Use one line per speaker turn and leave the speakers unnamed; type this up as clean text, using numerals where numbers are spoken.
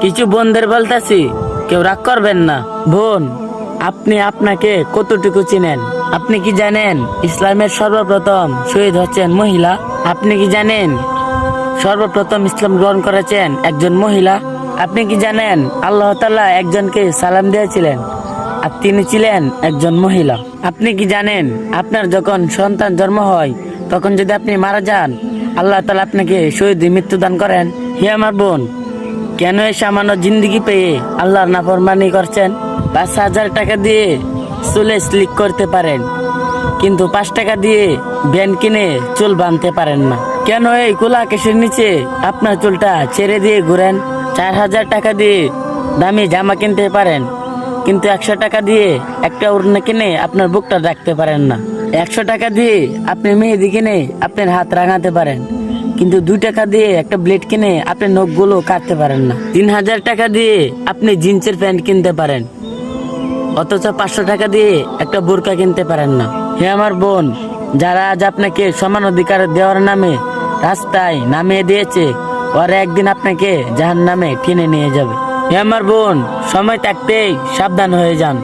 কিছু বোনদের বলতেছি, কেউ রাগ করবেন না। বোন, আপনি আপনাকে কতটুকু চিনেন? আপনি কি জানেন ইসলামের সর্বপ্রথম শহীদ হচ্ছেন মহিলা? আপনি কি জানেন সর্বপ্রথম ইসলাম গ্রহণ করেছেন একজন মহিলা? আপনি কি জানেন আল্লাহ তাআলা একজনকে সালাম দিয়েছিলেন, আর তিনি ছিলেন একজন মহিলা? আপনি কি জানেন আপনার যখন সন্তান জন্ম হয়, তখন যদি আপনি মারা যান, আল্লাহ তাআলা আপনাকে শহীদ মৃত্যু দান করেন? হে আমার বোন, কেন এই সামান্য জিন্দিগি পেয়ে আল্লাহর নাফরমানি করছেন? 5,000 টাকা দিয়ে চুলে স্লিক করতে পারেন, কিন্তু 5 টাকা দিয়ে ভ্যান কিনে চুল বাঁধতে পারেন না। কেন এই খোলা আকাশের নিচে আপনার চুলটা ছেড়ে দিয়ে ঘুরেন? 4,000 টাকা দিয়ে দামি জামা কিনতে পারেন, কিন্তু 100 টাকা দিয়ে একটা ওড়না কিনে আপনার বুকটা রাখতে পারেন না। 100 টাকা দিয়ে আপনি মেহেদি কিনে আপনার হাত রাঙাতে পারেন, কিন্তু 2 টাকা দিয়ে একটা ব্লেড কিনে আপনি নখগুলো কাটতে পারেন না। 3,000 টাকা দিয়ে আপনি জিন্সের প্যান্ট কিনতে পারেন, অথচ 500 টাকা দিয়ে একটা বোরকা কিনতে পারেন না। হে আমার বোন, যারা আজ আপনাকে সমান অধিকার দেওয়ার নামে রাস্তায় নামিয়ে দিয়েছে, ওরা একদিন আপনাকে জাহান্নামে টেনে নিয়ে যাবে। হে আমার বোন, সময় থাকতেই সাবধান হয়ে যান।